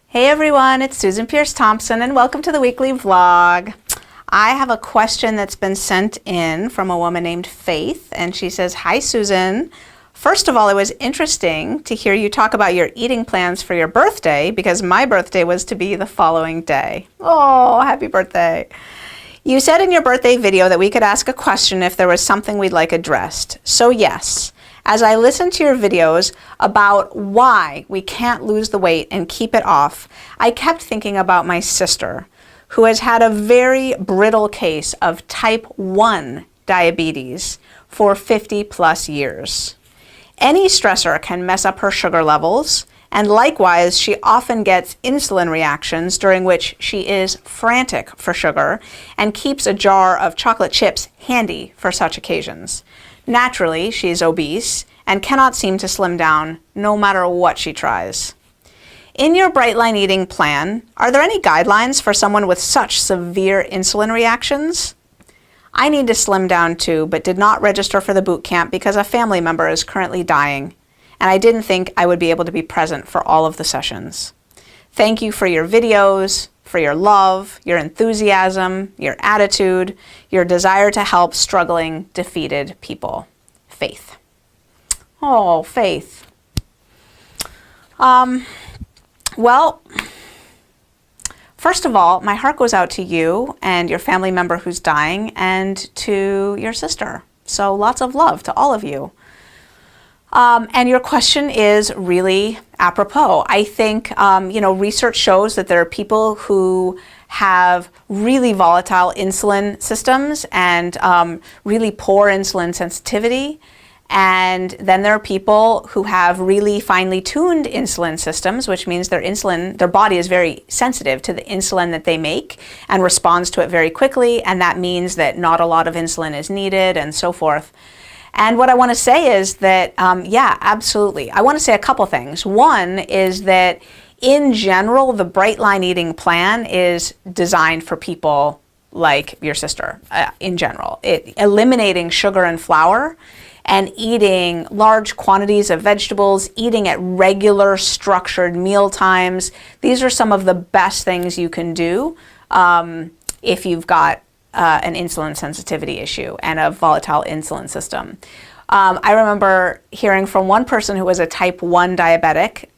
Hey everyone, it's Susan Pierce Thompson and welcome to the weekly vlog. I have a question that's been sent in from a woman named Faith, and she says, "Hi Susan. First of all, it was interesting to hear you talk about your eating plans for your birthday because my birthday was to be the following day." Oh, happy birthday. You said in your birthday video that we could ask a question if there was something we'd like addressed. So yes, as I listened to your videos about why we can't lose the weight and keep it off, I kept thinking about my sister, who has had a very brittle case of type 1 diabetes for 50 plus years. Any stressor can mess up her sugar levels, and likewise, she often gets insulin reactions during which she is frantic for sugar and keeps a jar of chocolate chips handy for such occasions. Naturally, she is obese and cannot seem to slim down no matter what she tries. In your Bright Line eating plan, are there any guidelines for someone with such severe insulin reactions? I need to slim down too, but did not register for the boot camp because a family member is currently dying, and I didn't think I would be able to be present for all of the sessions. Thank you for your videos, for your love, your enthusiasm, your attitude, your desire to help struggling, defeated people. Faith. Oh, Faith. Well, first of all, my heart goes out to you and your family member who's dying and to your sister. So lots of love to all of you. And your question is really apropos. I think, research shows that there are people who have really volatile insulin systems and really poor insulin sensitivity. And then there are people who have really finely tuned insulin systems, which means their body is very sensitive to the insulin that they make and responds to it very quickly. And that means that not a lot of insulin is needed and so forth. And what I want to say is that, yeah, absolutely. I want to say a couple things. One is that in general, the Bright Line eating plan is designed for people like your sister in general. Eliminating sugar and flour and eating large quantities of vegetables, eating at regular structured meal times. These are some of the best things you can do if you've got an insulin sensitivity issue and a volatile insulin system. I remember hearing from one person who was a type 1 diabetic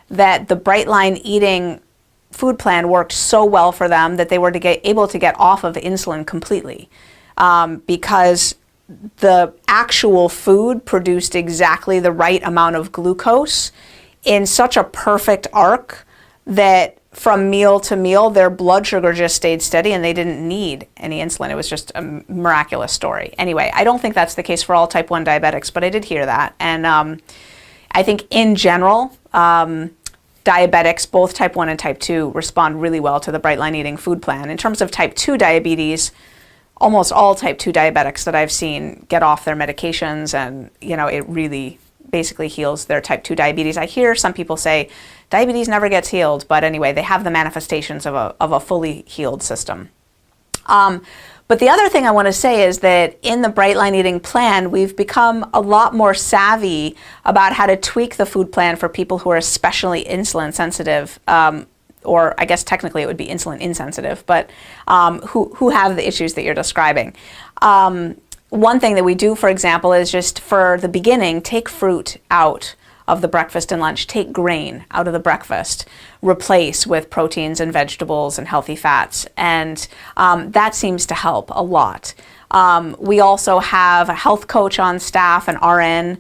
that the Bright Line eating food plan worked so well for them that they were able to get off of insulin completely because the actual food produced exactly the right amount of glucose in such a perfect arc that from meal to meal, their blood sugar just stayed steady and they didn't need any insulin. It was just a miraculous story. Anyway, I don't think that's the case for all type 1 diabetics, but I did hear that. And I think in general, diabetics, both type 1 and type 2, respond really well to the Bright Line eating food plan. In terms of type 2 diabetes, almost all type 2 diabetics that I've seen get off their medications and, it really basically heals their type 2 diabetes. I hear some people say diabetes never gets healed, but anyway, they have the manifestations of a fully healed system. But the other thing I want to say is that in the Bright Line eating plan, we've become a lot more savvy about how to tweak the food plan for people who are especially insulin sensitive, or I guess technically it would be insulin insensitive, but who have the issues that you're describing. One thing that we do, for example, is just for the beginning, take fruit out of the breakfast and lunch, take grain out of the breakfast, replace with proteins and vegetables and healthy fats, and that seems to help a lot. We also have a health coach on staff, an RN,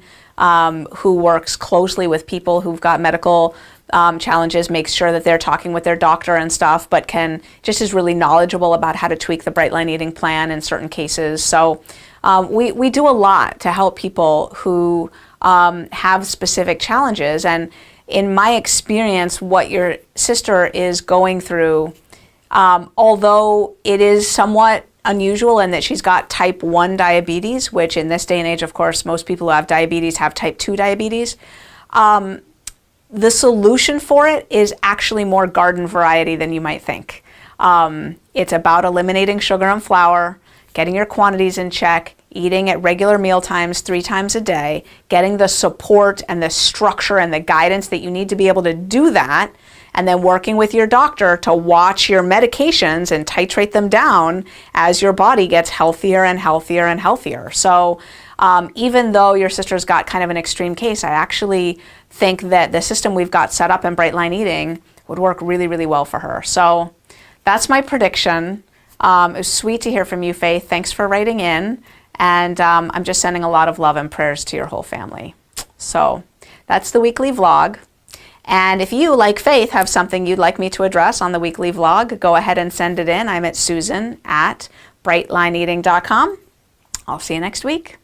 who works closely with people who've got medical challenges, makes sure that they're talking with their doctor and stuff, but just is really knowledgeable about how to tweak the Bright Line eating plan in certain cases. So we do a lot to help people who have specific challenges. And in my experience, what your sister is going through, although it is somewhat unusual in that she's got type 1 diabetes, which in this day and age, of course, most people who have diabetes have type 2 diabetes. The solution for it is actually more garden variety than you might think. It's about eliminating sugar and flour, getting your quantities in check, eating at regular meal times 3 times a day, getting the support and the structure and the guidance that you need to be able to do that, and then working with your doctor to watch your medications and titrate them down as your body gets healthier and healthier and healthier. So even though your sister's got kind of an extreme case, I actually think that the system we've got set up in Bright Line Eating would work really, really well for her. So that's my prediction. It was sweet to hear from you, Faith. Thanks for writing in. And I'm just sending a lot of love and prayers to your whole family. So that's the weekly vlog. And if you, like Faith, have something you'd like me to address on the weekly vlog, go ahead and send it in. I'm at susan@brightlineeating.com. I'll see you next week.